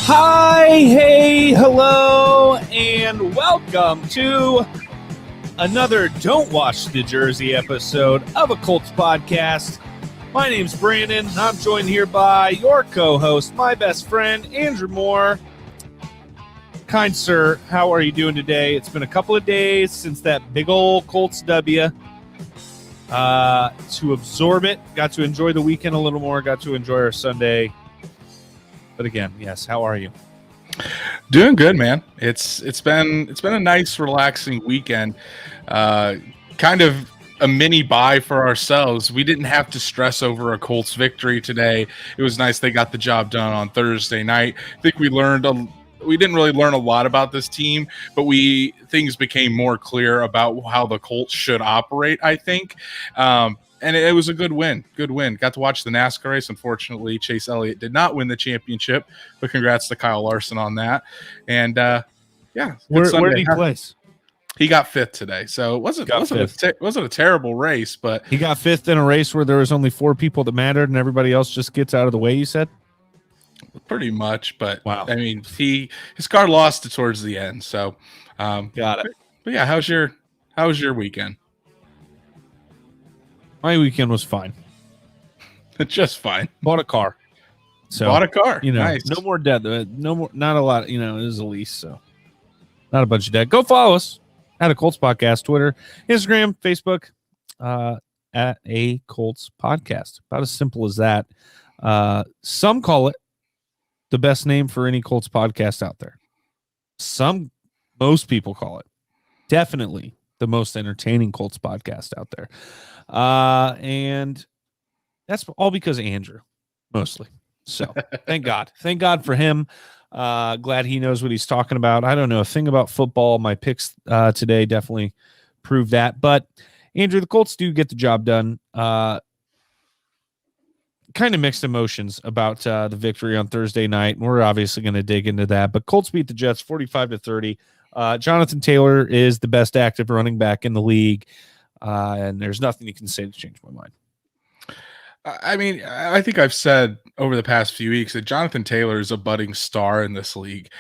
Hi, hey, hello, and welcome to another Don't Watch the Jersey episode of a Colts podcast. My name's Brandon. I'm joined here by your co-host, my best friend, Andrew Moore. Kind sir, how are you doing today? It's been a couple of days since that big old Colts W. To absorb it, got to enjoy the weekend a little more, got to enjoy our Sunday. But again, yes, how are you? Doing good, man. It's been a nice, relaxing weekend. Kind of a mini bye for ourselves. We didn't have to stress over a Colts victory today. It was nice they got the job done on Thursday night. I think we didn't really learn a lot about this team, but things became more clear about how the Colts should operate, I think. And it was a good win. Good win. Got to watch the NASCAR race. Unfortunately, Chase Elliott did not win the championship, but congrats to Kyle Larson on that. And where did he place? He got fifth today, so it wasn't a terrible race, but he got fifth in a race where there was only 4 people that mattered, and everybody else just gets out of the way. You said, pretty much. But wow, I mean, his car lost it towards the end. So got it. But yeah, how was your weekend? My weekend was fine. Just fine. Bought a car. Nice. No more debt. Not a lot. It was a lease, so not a bunch of debt. Go follow us at a Colts podcast, Twitter, Instagram, Facebook, at a Colts podcast. About as simple as that. Some call it the best name for any Colts podcast out there. Most people call it definitely the most entertaining Colts podcast out there. And that's all because of Andrew, mostly. So thank God for him. Glad he knows what he's talking about. I don't know a thing about football. My picks today definitely prove that. But Andrew, the Colts do get the job done. Kind of mixed emotions about the victory on Thursday night. And we're obviously going to dig into that. But Colts beat the Jets 45-30. Jonathan Taylor is the best active running back in the league. And there's nothing you can say to change my mind. I mean, I think I've said over the past few weeks that Jonathan Taylor is a budding star in this league.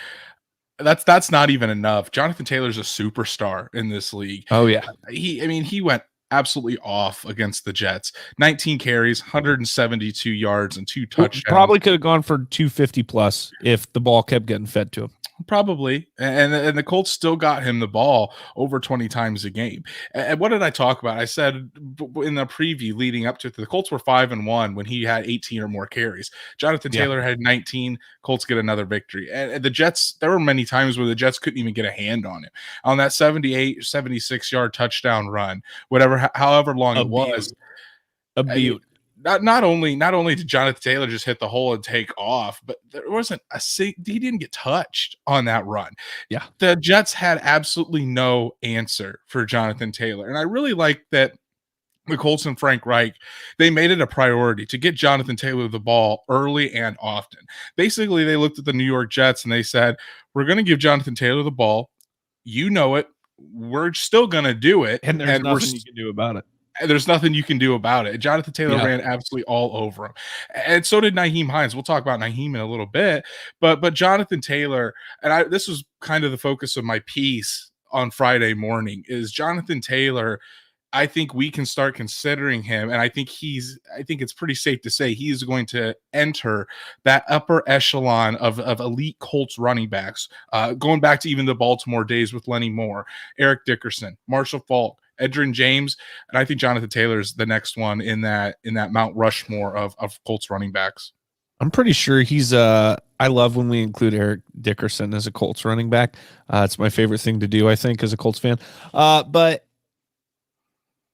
That's not even enough. Jonathan Taylor's a superstar in this league. Oh yeah. He went absolutely off against the Jets. 19 carries, 172 yards, and 2 touchdowns. Probably could have gone for 250 plus if the ball kept getting fed to him. Probably. And the Colts still got him the ball over 20 times a game. And what did I talk about? I said in the preview leading up to it, the Colts were 5-1 when he had 18 or more carries. Jonathan Taylor had 19. Colts get another victory. And the Jets, there were many times where the Jets couldn't even get a hand on it. On that 76-yard touchdown run, however long it was. A beaut. Not only did Jonathan Taylor just hit the hole and take off, but there wasn't he didn't get touched on that run. Yeah. The Jets had absolutely no answer for Jonathan Taylor. And I really like that the Colts and Frank Reich, they made it a priority to get Jonathan Taylor the ball early and often. Basically, they looked at the New York Jets and they said, we're going to give Jonathan Taylor the ball. You know it. We're still going to do it. And there's nothing you can do about it. There's nothing you can do about it. Jonathan Taylor ran absolutely all over him. And so did Nyheim Hines. We'll talk about Nyheim in a little bit. But Jonathan Taylor, and this was kind of the focus of my piece on Friday morning, is Jonathan Taylor. I think we can start considering him, and I think it's pretty safe to say he's going to enter that upper echelon of elite Colts running backs, going back to even the Baltimore days with Lenny Moore, Eric Dickerson, Marshall Faulk, Edgerrin James, and I think Jonathan Taylor is the next one in that Mount Rushmore of Colts running backs. I'm pretty sure he's I love when we include Eric Dickerson as a Colts running back. It's my favorite thing to do, I think, as a Colts fan. But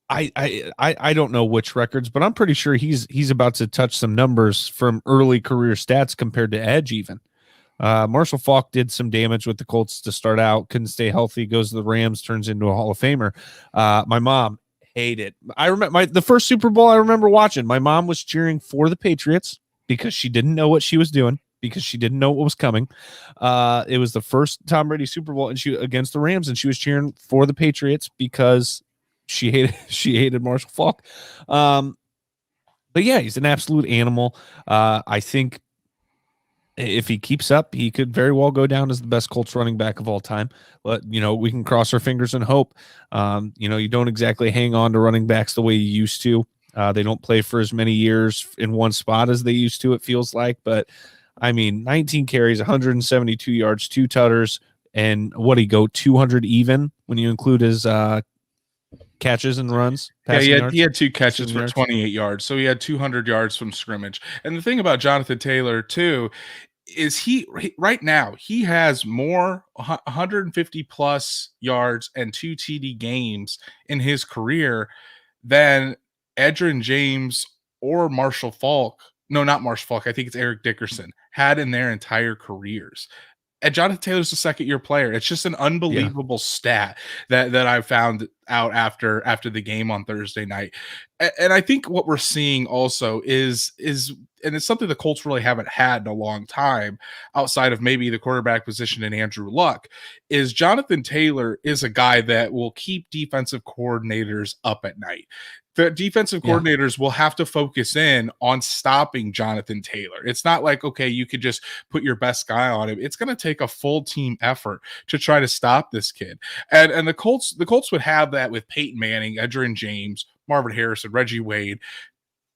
I don't know which records, but I'm pretty sure he's about to touch some numbers from early career stats compared to Edge even. Marshall Faulk did some damage with the Colts to start out, couldn't stay healthy, goes to the Rams, turns into a Hall of Famer. My mom hated. I remember the first Super Bowl I remember watching. My mom was cheering for the Patriots because she didn't know what she was doing, because she didn't know what was coming. It was the first Tom Brady Super Bowl, and she against the Rams, and she was cheering for the Patriots because she hated Marshall Faulk. But yeah, he's an absolute animal. I think if he keeps up, he could very well go down as the best Colts running back of all time. But, we can cross our fingers and hope. You don't exactly hang on to running backs the way you used to. They don't play for as many years in one spot as they used to, it feels like. But, 19 carries, 172 yards, 2 tutters, and what he go 200 even when you include his catches and runs. Yeah, he had 2 catches for 28 yards. So he had 200 yards from scrimmage. And the thing about Jonathan Taylor, too, is he right now he has more 150 plus yards and 2 TD games in his career than Edgerrin James or Marshall Faulk. No, not Marshall Faulk. I think it's Eric Dickerson had in their entire careers. And Jonathan Taylor's a second-year player. It's just an unbelievable stat that I found out after the game on Thursday night. And I think what we're seeing also is and it's something the Colts really haven't had in a long time, outside of maybe the quarterback position in Andrew Luck, is Jonathan Taylor is a guy that will keep defensive coordinators up at night. The defensive coordinators will have to focus in on stopping Jonathan Taylor. It's not like, okay, you could just put your best guy on him. It's going to take a full team effort to try to stop this kid. And the Colts would have that with Peyton Manning, Edgerrin James, Marvin Harrison, Reggie Wade,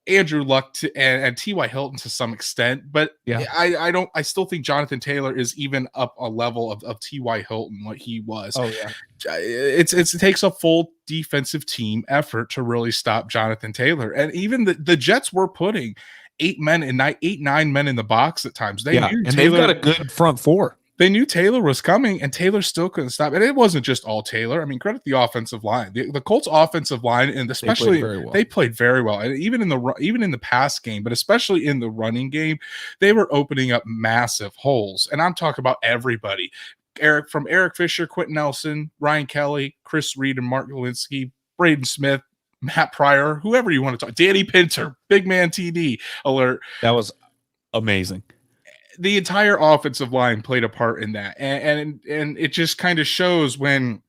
Andrew Luck and T.Y. Hilton to some extent, but I still think Jonathan Taylor is even up a level of T.Y. Hilton, what he was. Oh yeah. It takes a full defensive team effort to really stop Jonathan Taylor. And even the Jets were putting 9 men in the box at times. They've got a good front four. They knew Taylor was coming, and Taylor still couldn't stop. And it wasn't just all Taylor. Credit the offensive line. The Colts' offensive line, and especially they played very well. And even in the pass game, but especially in the running game, they were opening up massive holes. And I'm talking about everybody. Eric Fisher, Quentin Nelson, Ryan Kelly, Chris Reed, and Mark Lewinsky, Braden Smith, Matt Pryor, whoever you want to talk. Danny Pinter, big man TD alert. That was amazing. The entire offensive line played a part in that. And it just kind of shows when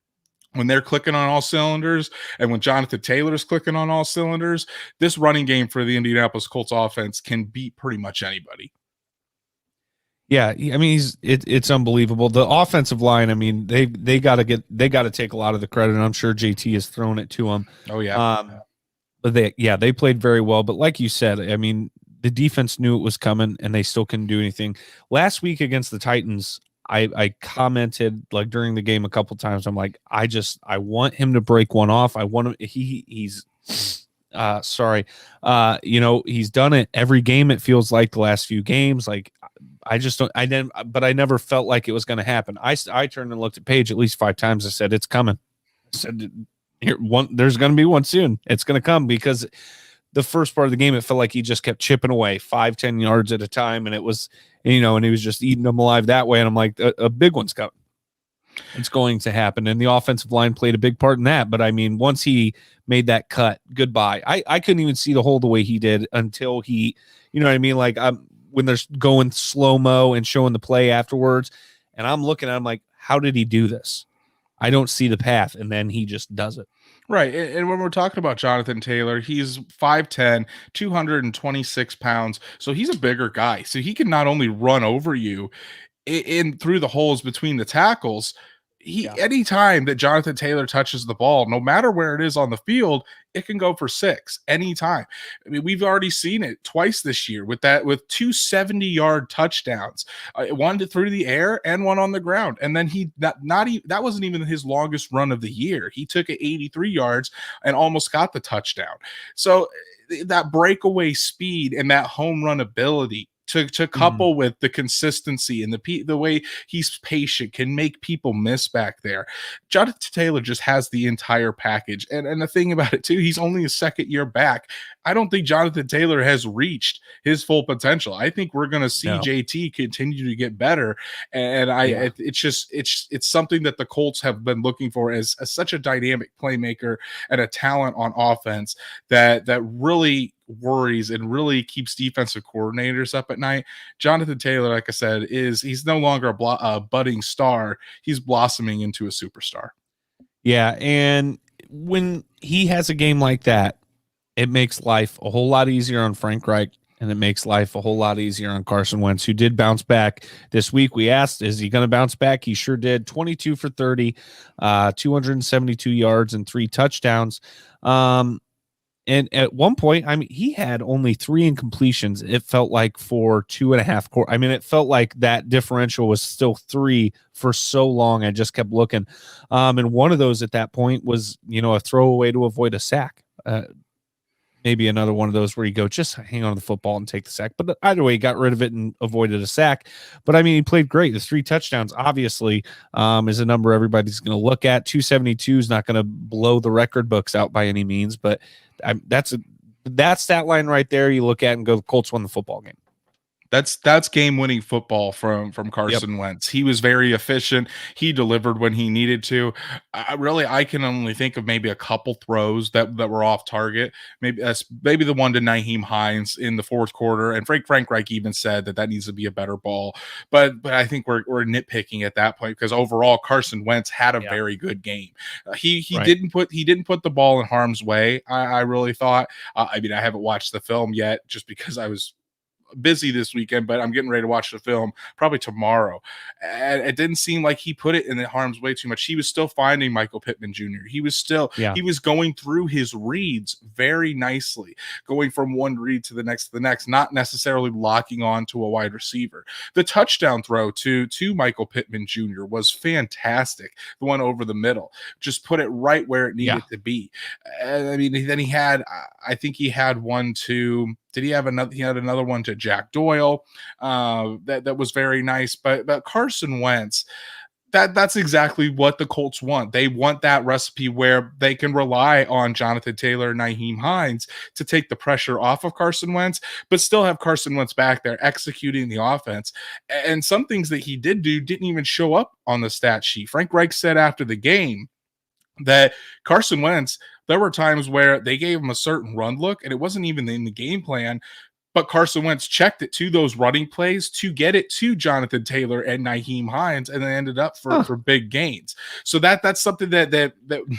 they're clicking on all cylinders and when Jonathan Taylor's clicking on all cylinders, this running game for the Indianapolis Colts offense can beat pretty much anybody. Yeah, it's unbelievable. The offensive line, they got to take a lot of the credit, and I'm sure JT has thrown it to them. Oh yeah. But they played very well, but like you said, the defense knew it was coming, and they still couldn't do anything. Last week against the Titans, I commented like during the game a couple times. I'm like, I want him to break one off. I want him. He's done it every game. It feels like the last few games. Like but I never felt like it was going to happen. I turned and looked at Paige at least 5 times. I said, it's coming. I said, there's going to be one soon. It's going to come, because the first part of the game, it felt like he just kept chipping away 5-10 yards at a time. And it was, and he was just eating them alive that way. And I'm like, a big one's coming. It's going to happen. And the offensive line played a big part in that. But once he made that cut, goodbye. I couldn't even see the hole the way he did until he, like when they're going slow-mo and showing the play afterwards. And I'm looking at him like, how did he do this? I don't see the path. And then he just does it. Right. And when we're talking about Jonathan Taylor, he's 5'10", 226 pounds. So he's a bigger guy. So he can not only run over you in through the holes between the tackles. Anytime that Jonathan Taylor touches the ball, no matter where it is on the field, it can go for 6 anytime. We've already seen it twice this year with 2 70-yard touchdowns, one through the air and one on the ground. And then that wasn't even his longest run of the year. He took it 83 yards and almost got the touchdown. So that breakaway speed and that home run ability to couple with the consistency and the way he's patient can make people miss back there. Jonathan Taylor just has the entire package. And the thing about it too, he's only a second year back. I don't think Jonathan Taylor has reached his full potential. I think we're going to see JT continue to get better. And it's something that the Colts have been looking for as such a dynamic playmaker and a talent on offense that really worries and really keeps defensive coordinators up at night. Jonathan Taylor, like I said, he's no longer a budding star. He's blossoming into a superstar. Yeah, and when he has a game like that, it makes life a whole lot easier on Frank Reich. and it makes life a whole lot easier on Carson Wentz, who did bounce back this week. We asked, is he going to bounce back? He sure did. 22 for 30, 272 yards and 3 touchdowns. And at one point, I mean, he had only 3 incompletions. It felt like for 2.5 quarters. I mean, it felt like that differential was still 3 for so long. I just kept looking. And one of those at that point was, a throwaway to avoid a sack. Maybe another one of those where you go, just hang on to the football and take the sack. But either way, he got rid of it and avoided a sack. But I mean, he played great. The 3 touchdowns, obviously, is a number everybody's going to look at. 272 is not going to blow the record books out by any means, but that stat line right there. You look at and go, the Colts won the football game. That's game-winning football from Carson Wentz. He was very efficient. He delivered when he needed to. I can only think of maybe a couple throws that were off target. Maybe the one to Nyheim Hines in the fourth quarter. And Frank Reich even said that needs to be a better ball. But I think we're nitpicking at that point, because overall Carson Wentz had a very good game. He didn't put the ball in harm's way. I really thought. I mean, I haven't watched the film yet just because I was busy this weekend, but I'm getting ready to watch the film probably tomorrow. And it didn't seem like he put it in the harm's way too much. He was still finding Michael Pittman Jr. He was going through his reads very nicely, going from one read to the next, not necessarily locking on to a wide receiver. The touchdown throw to Michael Pittman Jr. was fantastic. The one over the middle, just put it right where it needed to be. And I mean, then he had one to, did he have another? He had another one to Jack Doyle that was very nice. But Carson Wentz, that's exactly what the Colts want. They want that recipe where they can rely on Jonathan Taylor and Nyheim Hines to take the pressure off of Carson Wentz, but still have Carson Wentz back there executing the offense. And some things that he did do didn't even show up on the stat sheet. Frank Reich said after the game that Carson Wentz, there were times where they gave him a certain run look and it wasn't even in the game plan, but Carson Wentz checked it to those running plays to get it to Jonathan Taylor and Nyheim Hines, and then ended up for big gains. So that's something that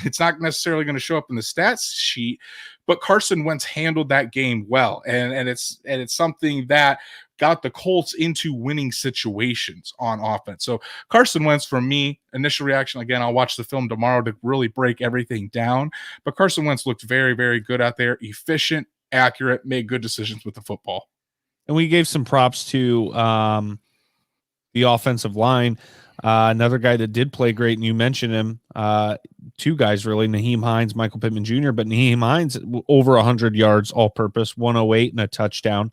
it's not necessarily going to show up in the stats sheet, but Carson Wentz handled that game well, and it's something that got the Colts into winning situations on offense. So Carson Wentz, for me, initial reaction, again, I'll watch the film tomorrow to really break everything down. But Carson Wentz looked very, very good out there, efficient, accurate, made good decisions with the football. And we gave some props to the offensive line. Another guy that did play great, and you mentioned him, 2 guys really, Nyheim Hines, Michael Pittman Jr., but Nyheim Hines, over 100 yards all-purpose, 108 and a touchdown.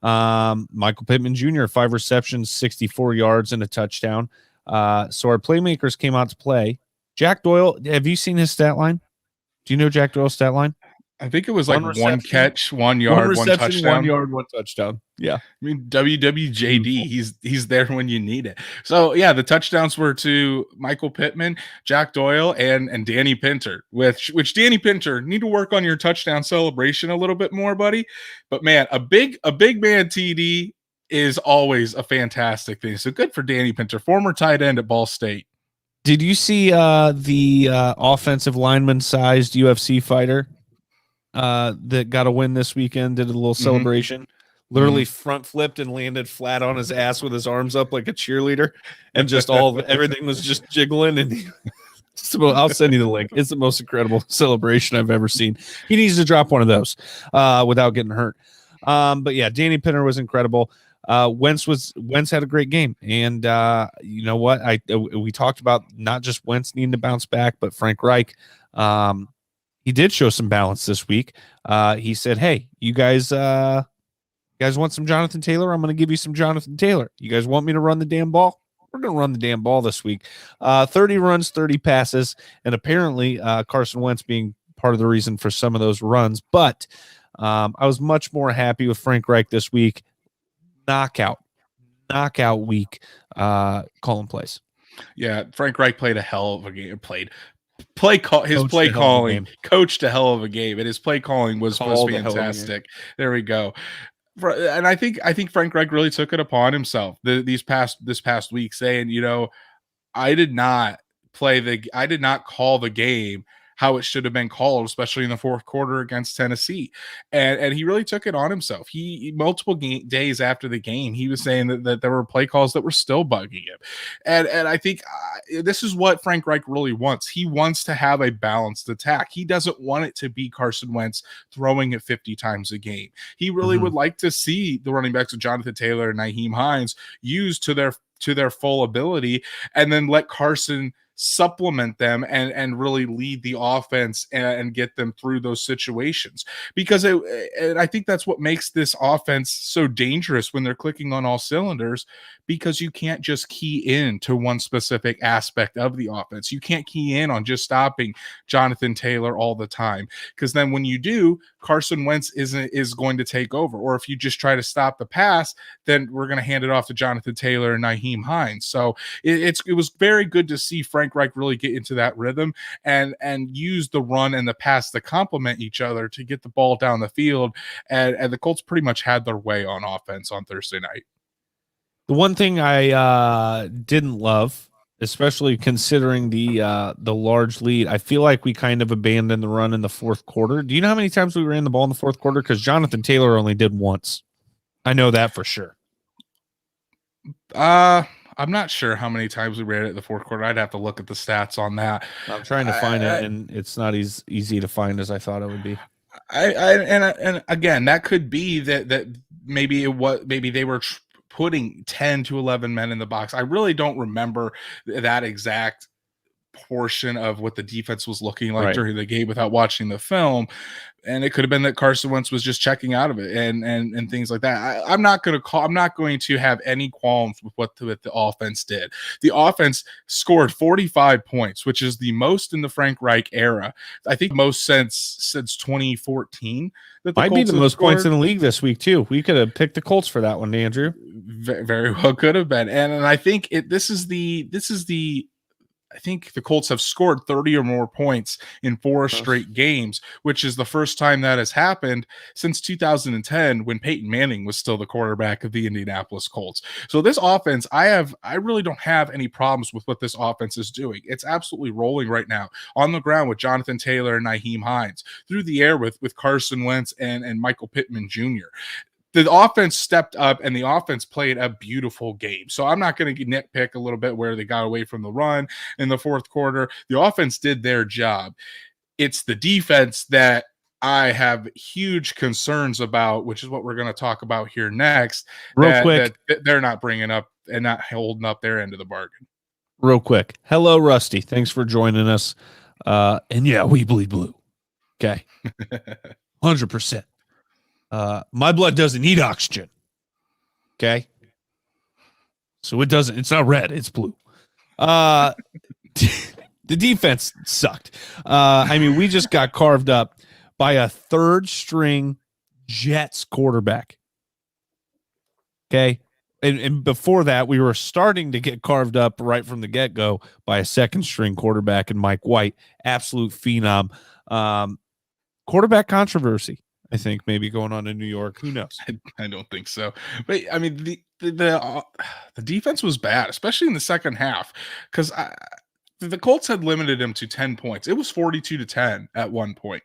Michael Pittman Jr., 5 receptions, 64 yards and a touchdown. So our playmakers came out to play. Jack Doyle, have you seen his stat line? Do you know Jack Doyle's stat line? I think it was like one catch, 1 yard, one touchdown. 1 yard, 1 touchdown. Yeah. I mean, WWJD, he's there when you need it. So, yeah, the touchdowns were to Michael Pittman, Jack Doyle, and Danny Pinter, which Danny Pinter, need to work on your touchdown celebration a little bit more, buddy. But, man, a big man TD is always a fantastic thing. So good for Danny Pinter, former tight end at Ball State. Did you see the offensive lineman-sized UFC fighter that got a win this weekend, did a little celebration, literally front flipped and landed flat on his ass with his arms up like a cheerleader, and just everything was just jiggling. And I'll send you the link. It's the most incredible celebration I've ever seen. He needs to drop one of those without getting hurt. But yeah, Danny Pinter was incredible. Wentz had a great game, and you know what? We talked about not just Wentz needing to bounce back, but Frank Reich. He did show some balance this week. He said, "Hey, you guys want some Jonathan Taylor? I'm going to give you some Jonathan Taylor. You guys want me to run the damn ball? We're going to run the damn ball this week." 30 runs, 30 passes, and apparently Carson Wentz being part of the reason for some of those runs. But I was much more happy with Frank Reich this week. Knockout week, calling plays. Yeah, Frank Reich played a hell of a game. Coached a hell of a game, and his play calling was fantastic. There we go. And I think Frank Reich really took it upon himself this past week, saying, I did not call the game how it should have been called, especially in the fourth quarter against Tennessee. And he really took it on himself. He multiple days after the game, he was saying that there were play calls that were still bugging him. And I think this is what Frank Reich really wants. He wants to have a balanced attack. He doesn't want it to be Carson Wentz throwing it 50 times a game. He really would like to see the running backs of Jonathan Taylor and Nyheim Hines used to their full ability, and then let Carson supplement them and really lead the offense and get them through those situations, because and I think that's what makes this offense so dangerous when they're clicking on all cylinders, because you can't just key in to one specific aspect of the offense. You can't key in on just stopping Jonathan Taylor all the time, because then when you do, Carson Wentz is going to take over. Or if you just try to stop the pass, then we're going to hand it off to Jonathan Taylor and Nyheim Hines. So it was very good to see Frank Reich really get into that rhythm and use the run and the pass to complement each other to get the ball down the field. And the Colts pretty much had their way on offense on Thursday night. The one thing I didn't love, especially considering the large lead, I feel like we kind of abandoned the run in the fourth quarter. Do you know how many times we ran the ball in the fourth quarter? Because Jonathan Taylor only did once. I know that for sure. I'm not sure how many times we ran it in the fourth quarter. I'd have to look at the stats on that. I'm trying to find it, and it's not as easy to find as I thought it would be. And again, that could be that maybe they were putting 10 to 11 men in the box. I really don't remember that exact portion of what the defense was looking like during the game without watching the film. And it could have been that Carson Wentz was just checking out of it and things like that. I'm not going to have any qualms with what the offense did. The offense scored 45 points, which is the most in the Frank Reich era. I think most since 2014. That might be the most points in the league this week too. We could have picked the Colts for that one, Andrew. Very well could have been. And I think I think the Colts have scored 30 or more points in 4 straight games, which is the first time that has happened since 2010, when Peyton Manning was still the quarterback of the Indianapolis Colts. So this offense, I really don't have any problems with what this offense is doing. It's absolutely rolling right now on the ground with Jonathan Taylor and Nyheim Hines, through the air with Carson Wentz and Michael Pittman Jr. The offense stepped up and the offense played a beautiful game. So I'm not going to nitpick a little bit where they got away from the run in the fourth quarter. The offense did their job. It's the defense that I have huge concerns about, which is what we're going to talk about here next. Real quick, that they're not bringing up and not holding up their end of the bargain. Real quick. Hello, Rusty. Thanks for joining us. And yeah, we bleed blue. Okay. 100%. My blood doesn't need oxygen. Okay. So it's not red, it's blue. The defense sucked. I mean, we just got carved up by a third string Jets quarterback. Okay. And before that, we were starting to get carved up right from the get-go by a second string quarterback in Mike White. Absolute phenom. Quarterback controversy, I think, maybe going on in New York. Who knows? I don't think so. But I mean, the defense was bad, especially in the second half, because the Colts had limited him to 10 points. It was 42-10 at one point.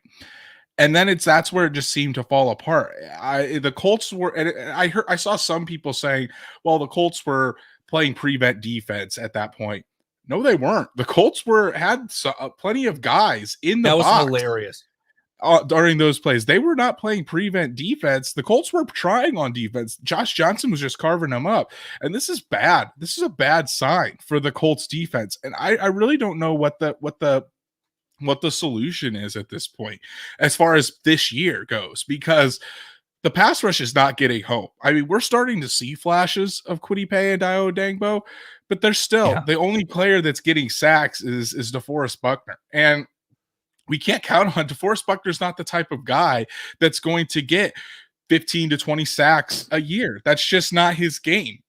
And then that's where it just seemed to fall apart. The Colts were, and I saw some people saying, well, the Colts were playing prevent defense at that point. No, they weren't. The Colts had plenty of guys in the box. That was hilarious. During those plays, they were not playing prevent defense. The Colts were trying on defense. Josh Johnson was just carving them up, and this is bad. This is a bad sign for the Colts defense, and I really don't know what the solution is at this point as far as this year goes, because the pass rush is not getting home. I mean, we're starting to see flashes of Kwity Paye and Dio Dangbo, but they're still the only player that's getting sacks is DeForest Buckner, and we can't count on DeForest Buckner's not the type of guy that's going to get 15 to 20 sacks a year. That's just not his game.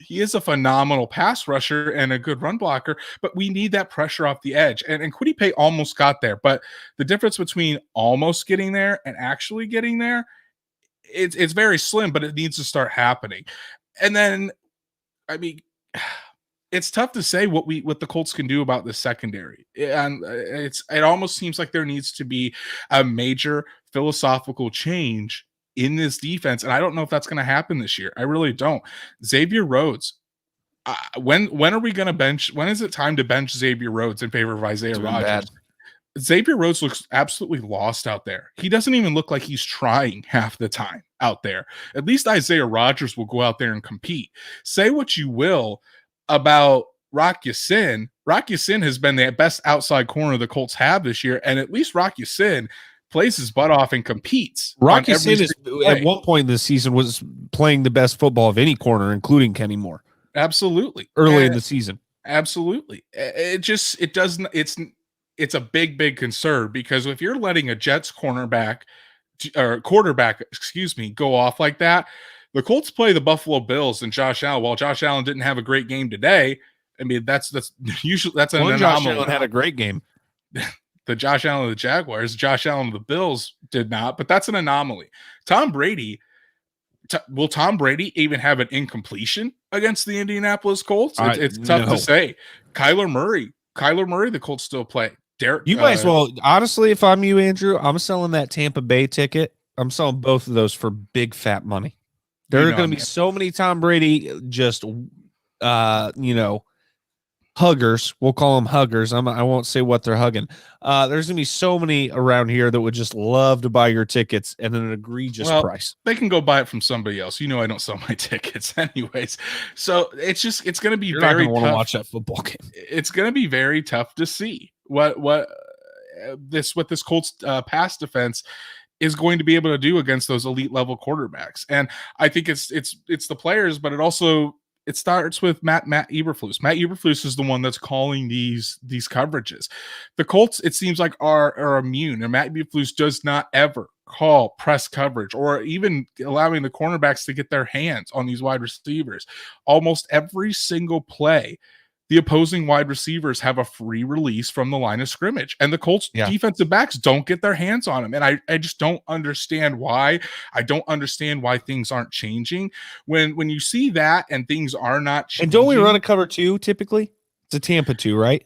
He is a phenomenal pass rusher and a good run blocker, but we need that pressure off the edge. And Kwity Paye almost got there, but the difference between almost getting there and actually getting there, it's very slim, but it needs to start happening. And then, I mean, it's tough to say what the Colts can do about this secondary. And it almost seems like there needs to be a major philosophical change in this defense, and I don't know if that's going to happen this year. I really don't. Xavier Rhodes, when are we going to bench? When is it time to bench Xavier Rhodes in favor of Isaiah Rodgers? Xavier Rhodes looks absolutely lost out there. He doesn't even look like he's trying half the time out there. At least Isaiah Rodgers will go out there and compete. Say what you will about Rock Ya-Sin. Rock Ya-Sin has been the best outside corner the Colts have this year, and at least Rock Ya-Sin plays his butt off and competes. Rock Ya-Sin is at one point this season was playing the best football of any corner, including Kenny Moore. Absolutely. Early in the season. Absolutely. It's a big concern, because if you're letting a Jets quarterback, go off like that, the Colts play the Buffalo Bills and Josh Allen. While Josh Allen didn't have a great game today, I mean that's usually an anomaly. Josh Allen had a great game. The Josh Allen of the Jaguars, Josh Allen of the Bills did not, but that's an anomaly. Tom Brady. Will Tom Brady even have an incompletion against the Indianapolis Colts? It's tough to say. Kyler Murray, the Colts still play. Derek, you might as well, honestly, if I'm you, Andrew, I'm selling that Tampa Bay ticket. I'm selling both of those for big fat money. There are going to be so many Tom Brady just, huggers. We'll call them huggers. I won't say what they're hugging. There's going to be so many around here that would just love to buy your tickets at an egregious price. They can go buy it from somebody else. I don't sell my tickets anyways. So it's going to be very tough to watch that football game. It's going to be very tough to see what this Colts pass defense is going to be able to do against those elite level quarterbacks. And I think it's the players, but it starts with Matt Eberflus. Matt Eberflus is the one that's calling these coverages. The Colts, it seems like, are immune, and Matt Eberflus does not ever call press coverage or even allowing the cornerbacks to get their hands on these wide receivers. Almost every single play, the opposing wide receivers have a free release from the line of scrimmage, and the Colts defensive backs don't get their hands on them. And I just don't understand why. I don't understand why things aren't changing. When you see that and things are not changing. And don't we run a cover 2 typically? It's a Tampa 2, right?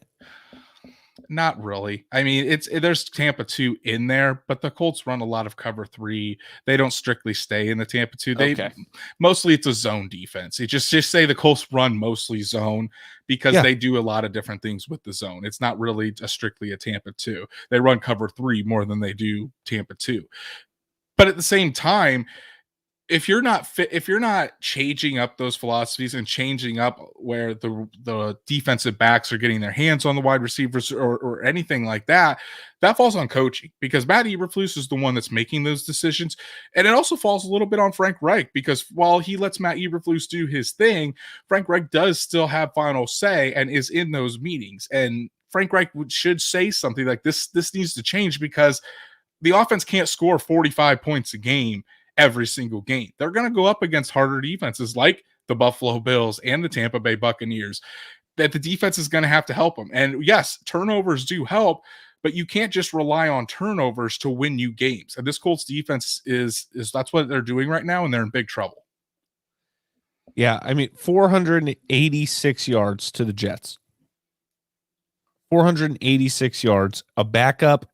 Not really. I mean, there's Tampa 2 in there, but the Colts run a lot of cover 3. They don't strictly stay in the Tampa 2. Mostly it's a zone defense. You just say the Colts run mostly zone because they do a lot of different things with the zone. It's not really strictly a Tampa 2. They run cover 3 more than they do Tampa 2. But at the same time, if you're not changing up those philosophies and changing up where the defensive backs are getting their hands on the wide receivers or anything like that, that falls on coaching, because Matt Eberflus is the one that's making those decisions. And it also falls a little bit on Frank Reich, because while he lets Matt Eberflus do his thing, Frank Reich does still have final say and is in those meetings. And Frank Reich should say something like this needs to change, because the offense can't score 45 points a game every single game. They're going to go up against harder defenses like the Buffalo Bills and the Tampa Bay Buccaneers, that the defense is going to have to help them. And yes, turnovers do help, but you can't just rely on turnovers to win you games. And this Colts defense is that's what they're doing right now, and they're in big trouble. Yeah, I mean, 486 yards to the Jets. 486 yards, a backup,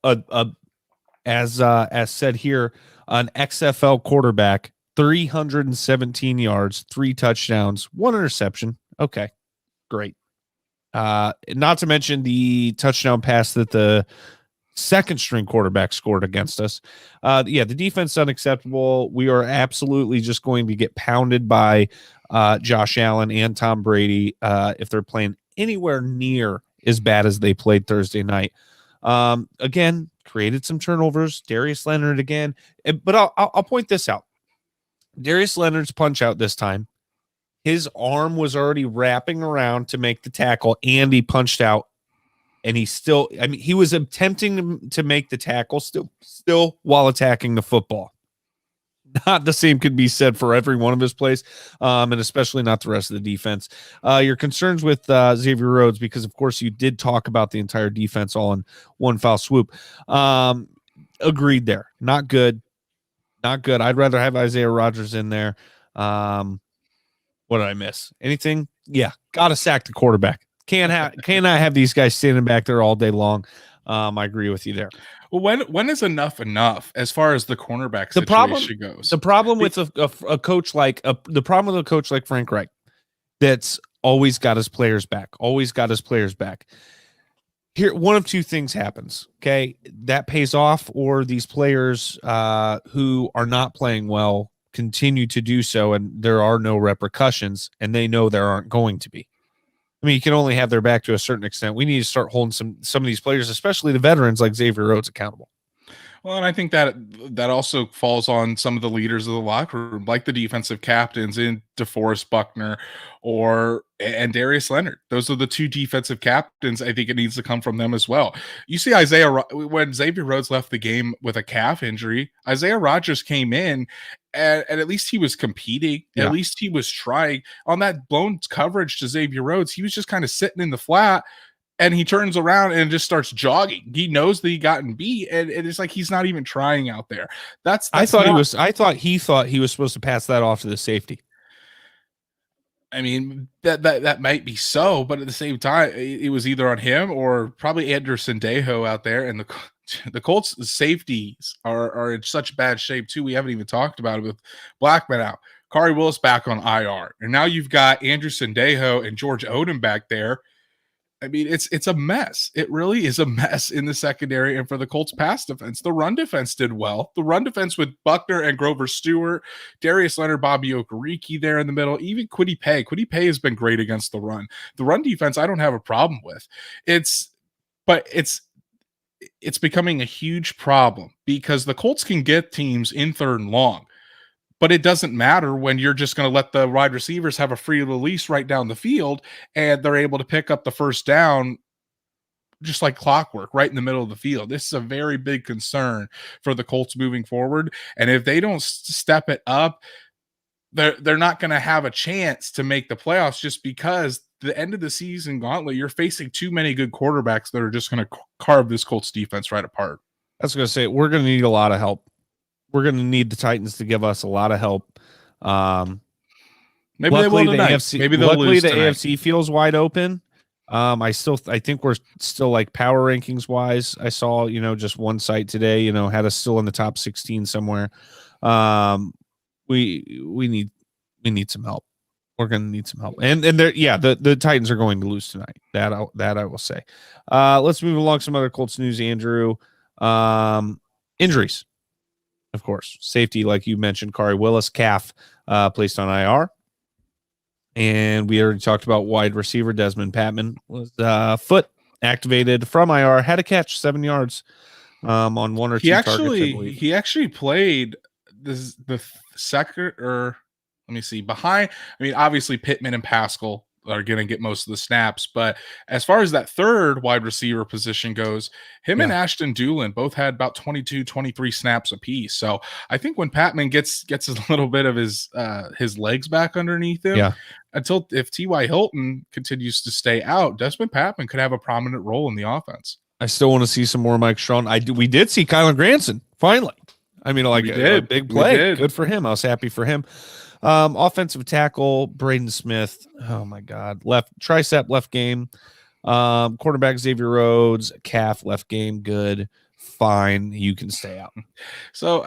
as said here, an XFL quarterback, 317 yards, 3 touchdowns, 1 interception. Okay, great. Not to mention the touchdown pass that the second string quarterback scored against us. The defense is unacceptable. We are absolutely just going to get pounded by Josh Allen and Tom Brady if they're playing anywhere near as bad as they played Thursday night. Again, created some turnovers. Darius Leonard again. But I'll point this out. Darius Leonard's punch out this time, his arm was already wrapping around to make the tackle, and he punched out. And he was attempting to make the tackle still while attacking the football. Not the same could be said for every one of his plays, and especially not the rest of the defense. Your concerns with Xavier Rhodes, because of course you did talk about the entire defense all in one foul swoop. Agreed there. Not good. I'd rather have Isaiah Rodgers in there. What did I miss? Anything? Yeah, got to sack the quarterback. Cannot have these guys standing back there all day long. I agree with you there. Well, when is enough as far as the cornerback situation goes? The problem with a coach like the problem with a coach like Frank Reich, that's always got his players back. Here, one of two things happens. Okay, that pays off, or these players who are not playing well continue to do so, and there are no repercussions, and they know there aren't going to be. I mean, you can only have their back to a certain extent. We need to start holding some of these players, especially the veterans like Xavier Rhodes, accountable. Well, and I think that also falls on some of the leaders of the locker room, like the defensive captains in DeForest Buckner and Darius Leonard. Those are the two defensive captains. I think it needs to come from them as well. You see when Xavier Rhodes left the game with a calf injury, Isaiah Rodgers came in and at least he was competing. Yeah. At least he was trying. On that blown coverage to Xavier Rhodes, he was just kind of sitting in the flat. And he turns around and just starts jogging. He knows that he gotten beat, and it's like he's not even trying out there. I thought he thought he was supposed to pass that off to the safety. I mean, that might be so, but at the same time, it was either on him or probably Anderson Dejo out there. And the Colts safeties are in such bad shape too. We haven't even talked about it with Blackman out, Kari Willis back on IR, and now you've got Anderson Dejo and George Odom back there. I mean, it's a mess. It really is a mess in the secondary and for the Colts pass defense. The run defense did well. The run defense with Buckner and Grover Stewart, Darius Leonard, Bobby Okereke there in the middle, even Kwity Paye. Kwity Paye has been great against the run. The run defense, I don't have a problem with. It's becoming a huge problem because the Colts can get teams in third and long. But it doesn't matter when you're just going to let the wide receivers have a free release right down the field and they're able to pick up the first down just like clockwork right in the middle of the field. This is a very big concern for the Colts moving forward. And if they don't step it up, they're not going to have a chance to make the playoffs just because the end of the season gauntlet, you're facing too many good quarterbacks that are just going to carve this Colts defense right apart. I was going to say, we're going to need a lot of help. We're going to need the Titans to give us a lot of help. Maybe they will tonight. Luckily, the AFC feels wide open. I think we're still like power rankings wise. I saw, just one site today, had us still in the top 16 somewhere. We need some help. We're going to need some help. And the Titans are going to lose tonight. That I will say. Let's move along some other Colts news, Andrew. Injuries. Of course, safety, like you mentioned, Kari Willis, calf, placed on IR. And we already talked about wide receiver Desmond Patman was foot activated from IR, had a catch 7 yards on one or two targets, I believe. He actually played the second, or let me see, behind. I mean, obviously Pittman and Pascal are going to get most of the snaps, but as far as that third wide receiver position goes, him and Ashton Doolin both had about 22, 23 snaps apiece. So I think when Patman gets a little bit of his legs back underneath him, if T.Y. Hilton continues to stay out, Desmond Patman could have a prominent role in the offense. I still want to see some more Mike Strachan. We did see Kylan Granson finally. I mean, a big play. Good for him. I was happy for him. Offensive tackle Braden Smith. Oh my God, tricep left game. Quarterback Xavier Rhodes, calf left game. Good, fine. You can stay out. So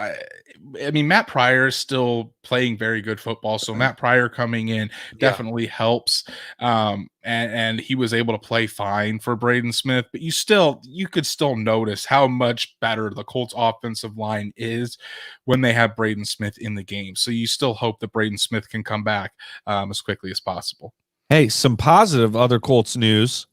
I mean, Matt Pryor is still playing very good football. So Matt Pryor coming in definitely helps. And he was able to play fine for Braden Smith, but you could still notice how much better the Colts offensive line is when they have Braden Smith in the game. So you still hope that Braden Smith can come back as quickly as possible. Hey, some positive other Colts news.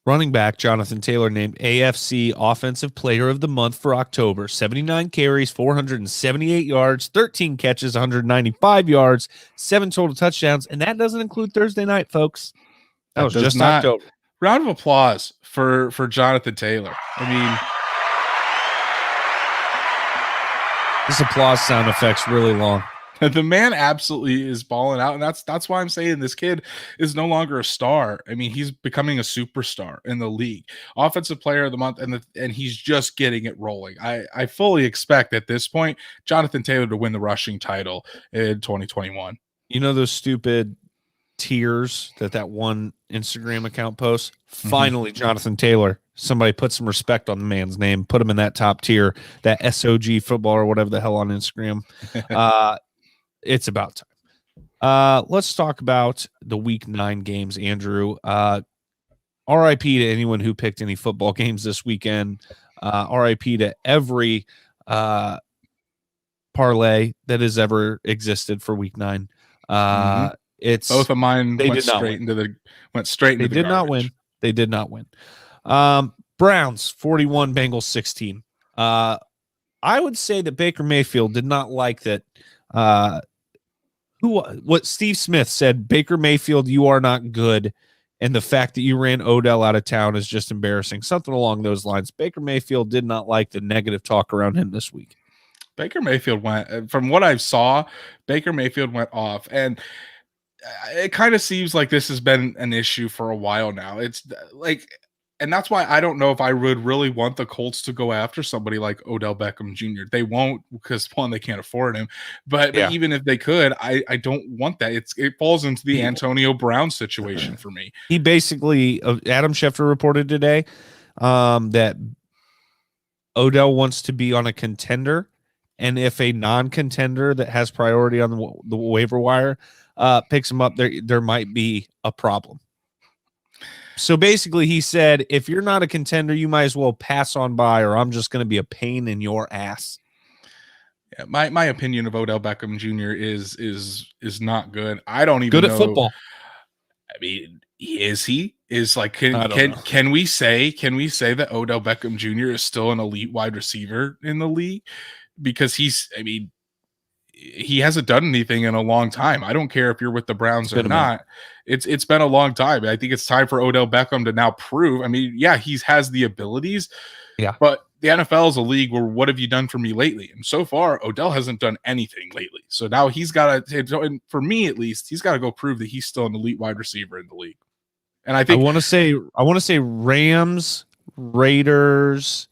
Running back Jonathan Taylor named AFC Offensive Player of the Month for October. 79 carries, 478 yards, 13 catches, 195 yards, 7 total touchdowns, and that doesn't include Thursday night, folks. That was just October. Round of applause for Jonathan Taylor. I mean, this applause sound effect's really long. The man absolutely is balling out, and that's why I'm saying this kid is no longer a star. I mean, he's becoming a superstar in the league, offensive player of the month, and he's just getting it rolling. I fully expect at this point Jonathan Taylor to win the rushing title in 2021. You know those stupid tiers that one Instagram account posts? Finally, Jonathan Taylor. Somebody put some respect on the man's name. Put him in that top tier, that SOG football or whatever the hell on Instagram. It's about time. Let's talk about the week 9 games, Andrew. RIP to anyone who picked any football games this weekend. RIP to every parlay that has ever existed for week 9. It's both of mine went straight into the They did not win. They did not win. Browns 41, Bengals 16. I would say that Baker Mayfield did not like that. What Steve Smith said, Baker Mayfield, you are not good. And the fact that you ran Odell out of town is just embarrassing. Something along those lines. Baker Mayfield did not like the negative talk around him this week. Baker Mayfield went, from what I saw, Baker Mayfield went off. And it kind of seems like this has been an issue for a while now. It's like, and that's why I don't know if I would really want the Colts to go after somebody like Odell Beckham Jr. They won't, because one, they can't afford him. But even if they could, I don't want that. It falls into the Antonio Brown situation for me. He basically, Adam Schefter reported today that Odell wants to be on a contender, and if a non-contender that has priority on the waiver wire picks him up, there might be a problem. So basically, he said, if you're not a contender, you might as well pass on by, or I'm just going to be a pain in your ass. Yeah, my opinion of Odell Beckham Jr. is not good. I don't even good know. At football. I mean, is like can we say that Odell Beckham Jr. is still an elite wide receiver in the league? Because he hasn't done anything in a long time. I don't care if you're with the Browns or not. It's been a long time. I think it's time for Odell Beckham to now prove. I mean, yeah, he has the abilities. Yeah. But the NFL is a league where what have you done for me lately? And so far, Odell hasn't done anything lately. So now he's got to, for me at least, he's got to go prove that he's still an elite wide receiver in the league. And I think I want to say Rams, Raiders,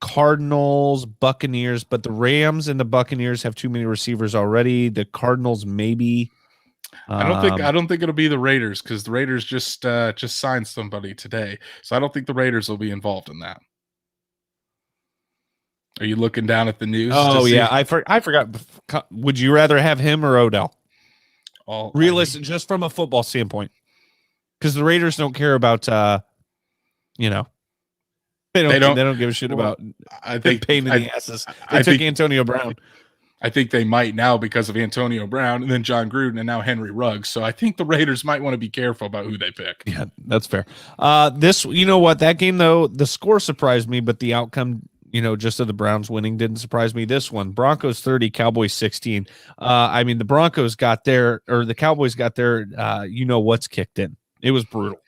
Cardinals, Buccaneers, but the Rams and the Buccaneers have too many receivers already. The Cardinals maybe. I don't think it'll be the Raiders, because the Raiders just signed somebody today, so I don't think the Raiders will be involved in that. Are you looking down at the news? Oh yeah, I forgot. Would you rather have him or Odell? Realistic, just from a football standpoint, because the Raiders don't care about they don't give a shit about. I think pain in the asses. They took Antonio Brown. I think they might now because of Antonio Brown, and then John Gruden, and now Henry Ruggs. So I think the Raiders might want to be careful about who they pick. Yeah, that's fair. That game though, the score surprised me, but the outcome, just of the Browns winning didn't surprise me. This one, Broncos 30, Cowboys 16. The Broncos got there, or the Cowboys got there. What's kicked in. It was brutal.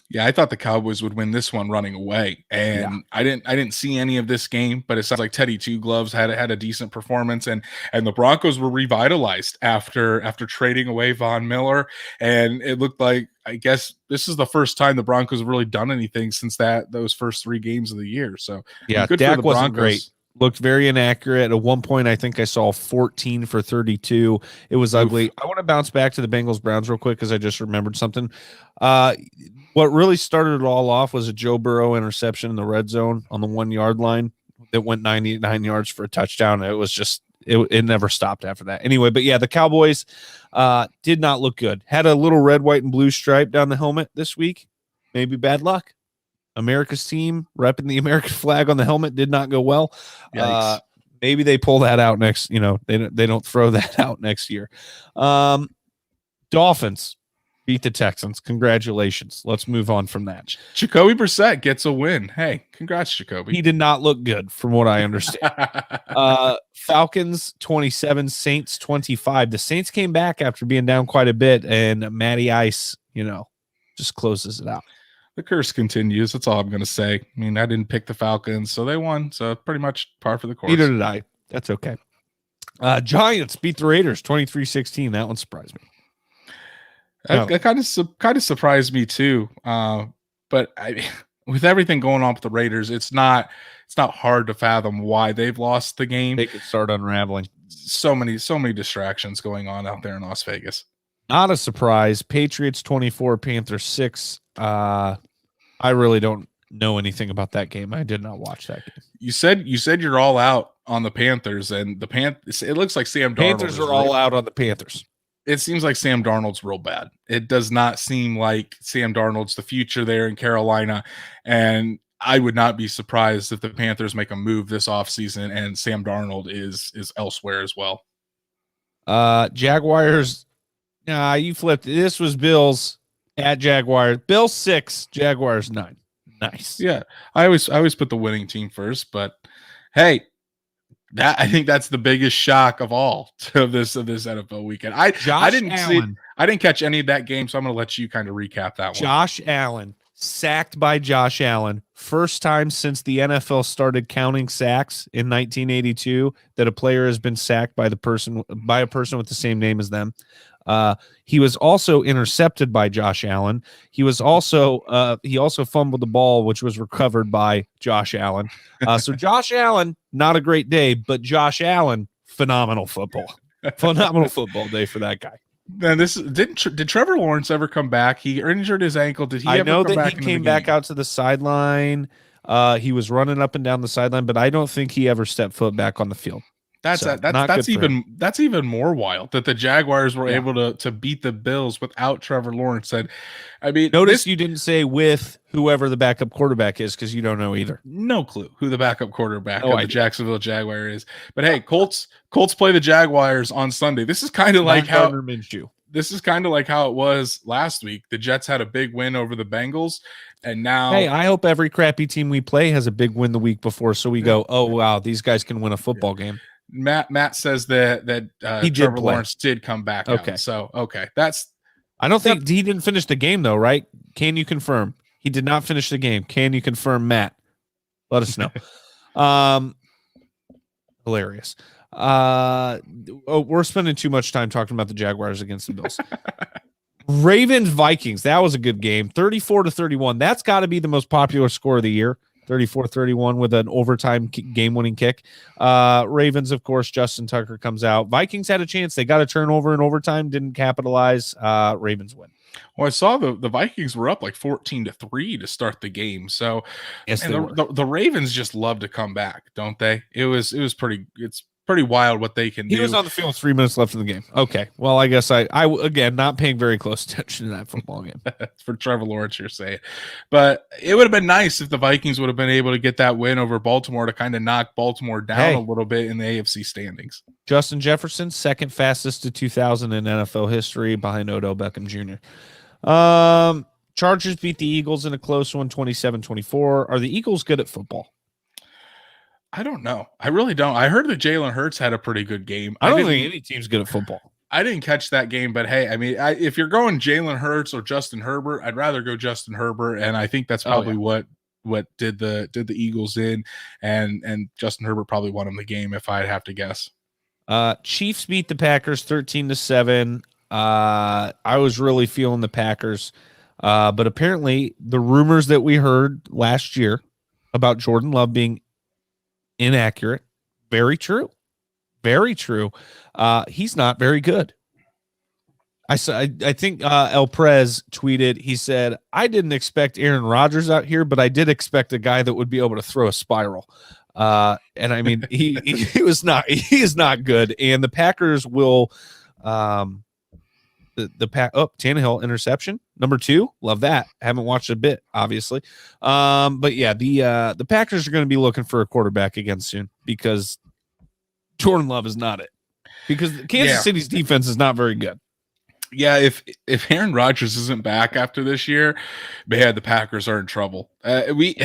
Yeah, I thought the Cowboys would win this one running away, and I didn't see any of this game, but it sounds like Teddy Two Gloves had a decent performance, and the Broncos were revitalized after trading away Von Miller, and it looked like, I guess this is the first time the Broncos have really done anything since those first 3 games of the year. So yeah, good Dak for the Broncos. Wasn't great. Looked very inaccurate. At one point, I think I saw 14 for 32. It was ugly. I want to bounce back to the Bengals-Browns real quick because I just remembered something. What really started it all off was a Joe Burrow interception in the red zone on the 1-yard line that went 99 yards for a touchdown. It was just it never stopped after that. Anyway, but yeah, the Cowboys did not look good. Had a little red, white, and blue stripe down the helmet this week. Maybe bad luck. America's team repping the American flag on the helmet did not go well. Maybe they pull that out next. They don't throw that out next year. Dolphins beat the Texans. Congratulations. Let's move on from that. Jacoby Brissett gets a win. Hey, congrats, Jacoby. He did not look good from what I understand. Falcons 27, Saints 25. The Saints came back after being down quite a bit, and Matty Ice, just closes it out. The curse continues. That's all I'm going to say. I mean, I didn't pick the Falcons, so they won. So pretty much par for the course. Neither did I. That's okay. Giants beat the Raiders 23-16. That one surprised me. That kind of surprised me too. But with everything going on with the Raiders, it's not hard to fathom why they've lost the game. They could start unraveling. So many distractions going on out there in Las Vegas. Not a surprise. Patriots 24, Panthers 6. I really don't know anything about that game. I did not watch that game. You said you're all out on the Panthers, and the it looks like Sam Darnold. Panthers are all out on the Panthers. It seems like Sam Darnold's real bad. It does not seem like Sam Darnold's the future there in Carolina, and I would not be surprised if the Panthers make a move this offseason and Sam Darnold is elsewhere as well. Jaguars. Nah, you flipped. This was Bills at Jaguars. Bills 6, Jaguars 9. Nice. Yeah, I always put the winning team first, but hey, I think that's the biggest shock of all of this NFL weekend. I didn't catch any of that game, so I'm going to let you kind of recap that one. Josh Allen, sacked by Josh Allen. First time since the NFL started counting sacks in 1982 that a player has been sacked by a person with the same name as them. He was also intercepted by Josh Allen. He also fumbled the ball, which was recovered by Josh Allen. So Josh Allen, not a great day, but Josh Allen, phenomenal football day for that guy. Then did Trevor Lawrence ever come back? He injured his ankle. Did he? I know that he came back out to the sideline. He was running up and down the sideline, but I don't think he ever stepped foot back on the field. That's even more wild that the Jaguars were able to beat the Bills without Trevor Lawrence. And I mean, notice you didn't say with whoever the backup quarterback is because you don't know either. No clue who the backup quarterback of the Jacksonville Jaguar is. But hey, Colts play the Jaguars on Sunday. This is kind of like how it was last week. The Jets had a big win over the Bengals, and now hey, I hope every crappy team we play has a big win the week before, so we go, oh wow, these guys can win a football game. Matt says that Trevor Lawrence did come back. Okay. Out. So, okay. I don't think he didn't finish the game though, right? Can you confirm? He did not finish the game. Can you confirm, Matt? Let us know. Hilarious. We're spending too much time talking about the Jaguars against the Bills. Ravens Vikings. That was a good game. 34-31. That's got to be the most popular score of the year. 34-31 with an overtime game-winning kick. Ravens, of course, Justin Tucker comes out. Vikings had a chance. They got a turnover in overtime, didn't capitalize. Ravens win. Well, I saw the Vikings were up like 14-3 to start the game. So, yes, the Ravens just love to come back, don't they? It's pretty wild what they can do. He was on the field with 3 minutes left in the game. Okay. Well, I guess I again, not paying very close attention to that football game. For Trevor Lawrence, you're saying. But it would have been nice if the Vikings would have been able to get that win over Baltimore to kind of knock Baltimore down a little bit in the AFC standings. Justin Jefferson, second fastest to 2,000 in NFL history behind Odell Beckham Jr. Chargers beat the Eagles in a close one, 27-24. Are the Eagles good at football? I don't know. I really don't. I heard that Jalen Hurts had a pretty good game. I don't think any team's good at football. I didn't catch that game, but hey, I mean, if you're going Jalen Hurts or Justin Herbert, I'd rather go Justin Herbert, and I think that's probably what did the Eagles in, and Justin Herbert probably won him the game if I'd have to guess. Chiefs beat the Packers 13-7. I was really feeling the Packers, but apparently the rumors that we heard last year about Jordan Love being inaccurate, very true. He's not very good. I think El Prez tweeted, he said, I didn't expect Aaron Rodgers out here, but I did expect a guy that would be able to throw a spiral. And I mean, he is not good. And the Packers will, Tannehill interception number 2. Love that. Haven't watched a bit, obviously. But yeah, the Packers are going to be looking for a quarterback again soon because Jordan Love is not it. Because Kansas City's defense is not very good. Yeah, if Aaron Rodgers isn't back after this year, man, the Packers are in trouble. We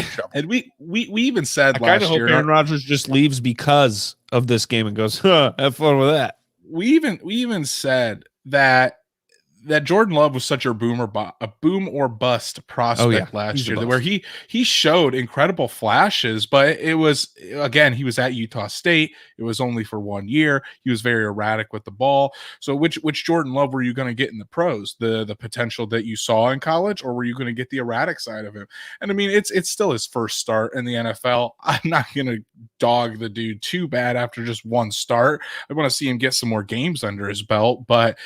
even said last year, hope Aaron Rodgers just leaves because of this game and goes, have fun with that. We even said that that Jordan Love was such a boom or bust prospect last year, where he showed incredible flashes, but it was, again, he was at Utah State. It was only for 1 year. He was very erratic with the ball. So which Jordan Love were you going to get in the pros? The potential that you saw in college, or were you going to get the erratic side of him? And I mean, it's still his first start in the NFL. I'm not going to dog the dude too bad after just one start. I want to see him get some more games under his belt, but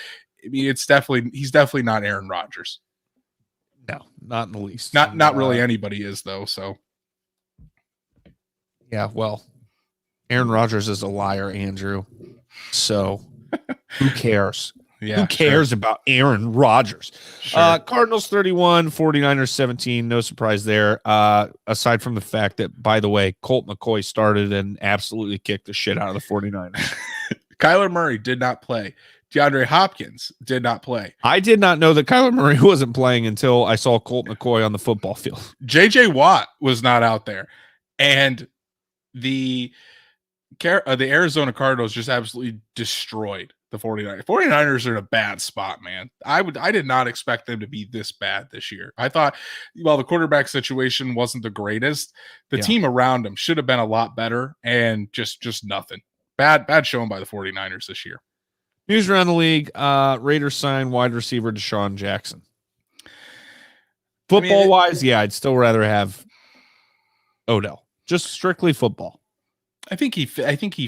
I mean, he's definitely not Aaron Rodgers. No, not in the least. Not really anybody is, though. So, yeah, well, Aaron Rodgers is a liar, Andrew. So, who cares? Yeah, who cares about Aaron Rodgers? Sure. Cardinals 31, 49ers 17. No surprise there. Aside from the fact that, by the way, Colt McCoy started and absolutely kicked the shit out of the 49ers. Kyler Murray did not play. DeAndre Hopkins did not play. I did not know that Kyler Murray wasn't playing until I saw Colt McCoy on the football field. J.J. Watt was not out there. And the Arizona Cardinals just absolutely destroyed the 49ers. 49ers are in a bad spot, man. I did not expect them to be this bad this year. I thought, while the quarterback situation wasn't the greatest, the team around him should have been a lot better, and just nothing. Bad showing by the 49ers this year. News around the league, Raiders sign wide receiver Deshaun Jackson. Football-wise, I'd still rather have Odell. Just strictly football. I think he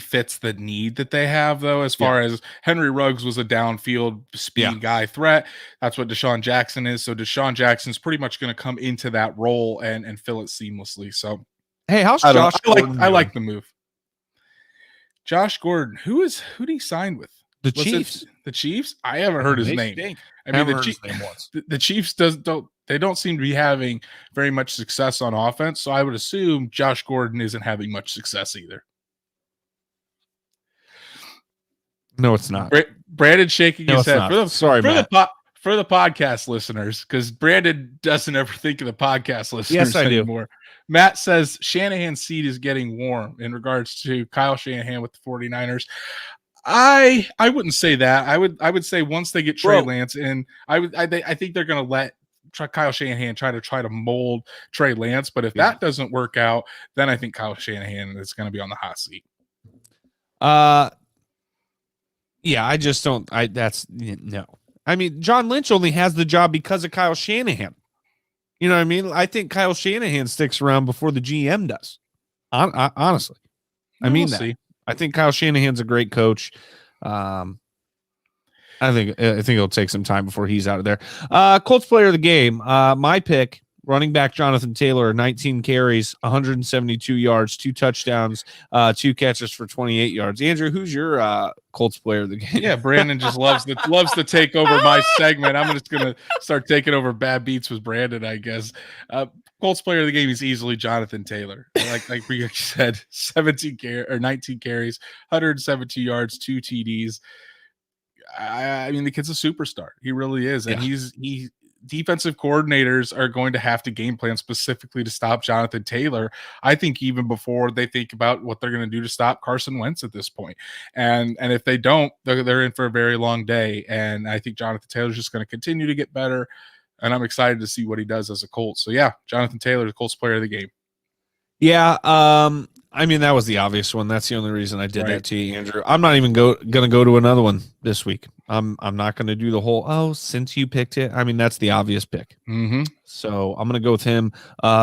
fits the need that they have, though, as far as Henry Ruggs was a downfield speed guy threat. That's what Deshaun Jackson is. So Deshaun Jackson's pretty much going to come into that role and fill it seamlessly. So, hey, how's Josh Gordon? I like the move. Josh Gordon, who did he sign with? The Chiefs. The Chiefs? I haven't heard his name. Stink. I mean, the Chiefs don't seem to be having very much success on offense, so I would assume Josh Gordon isn't having much success either. No, it's not. Brandon shaking his head. For the podcast listeners, because Brandon doesn't ever think of the podcast listeners yes, I anymore. Do. Matt says Shanahan's seat is getting warm in regards to Kyle Shanahan with the 49ers. I wouldn't say that. I would say once they get Trey Lance in, I think they're going to let Kyle Shanahan try to mold Trey Lance. But if that doesn't work out, then I think Kyle Shanahan is going to be on the hot seat. Yeah, I just don't. No. I mean, John Lynch only has the job because of Kyle Shanahan. You know what I mean? I think Kyle Shanahan sticks around before the GM does. Honestly, I mean that. See. I think Kyle Shanahan's a great coach. I think it'll take some time before he's out of there. Colts player of the game. My pick, running back Jonathan Taylor, 19 carries, 172 yards, 2 touchdowns, 2 catches for 28 yards. Andrew, who's your Colts player of the game? Yeah, Brandon just loves to take over my segment. I'm just gonna start taking over bad beats with Brandon, I guess. Colts player of the game is easily Jonathan Taylor. Like we said, 19 carries, 172 yards, 2 TDs. I mean, the kid's a superstar. He really is, and he defensive coordinators are going to have to game plan specifically to stop Jonathan Taylor. I think even before they think about what they're going to do to stop Carson Wentz at this point. And if they don't, they're in for a very long day. And I think Jonathan Taylor is just going to continue to get better. And I'm excited to see what he does as a Colt. So yeah, Jonathan Taylor, the Colts player of the game. Yeah, I mean, that was the obvious one. That's the only reason I did that to you, Andrew. I'm not even going to go to another one this week. I'm not going to do the whole, since you picked it. I mean, that's the obvious pick. Mm-hmm. So I'm going to go with him.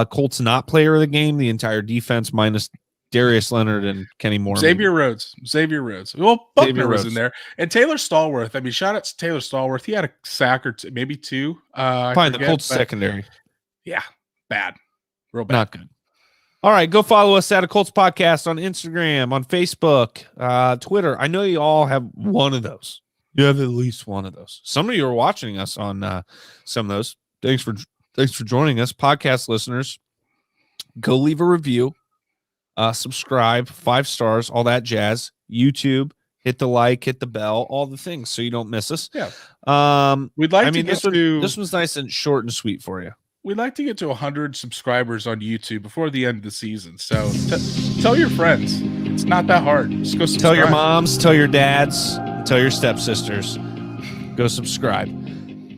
Colts not player of the game, the entire defense minus Darius Leonard and Kenny Moore. Xavier Rhodes. Well, Buckner was in there. And Taylor Stallworth. I mean, shout out to Taylor Stallworth. He had a sack or two, maybe 2. Fine, the Colts secondary. Yeah, bad. Real bad. Not good. All right, go follow us at a Colts Podcast on Instagram, on Facebook, Twitter. I know you all have one of those. You have at least one of those. Some of you are watching us on some of those. Thanks for joining us, podcast listeners. Go leave a review, subscribe, 5 stars, all that jazz. YouTube, hit the like, hit the bell, all the things so you don't miss us. Yeah. We'd like to get to this one's nice and short and sweet for you. We'd like to get to 100 subscribers on YouTube before the end of the season. So tell your friends. It's not that hard. Just go subscribe. Tell your moms, tell your dads, tell your stepsisters. Go subscribe.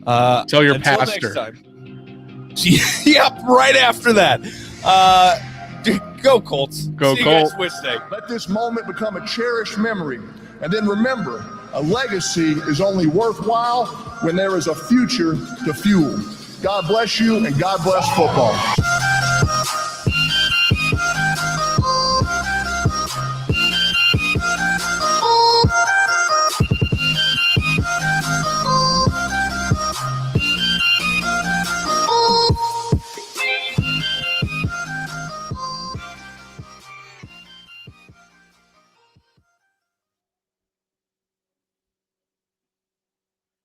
Tell your until pastor. Next time. Yep, right after that. Go Colts. Go See Colts. you guys Wednesday. Let this moment become a cherished memory. And then remember, a legacy is only worthwhile when there is a future to fuel. God bless you, and God bless football.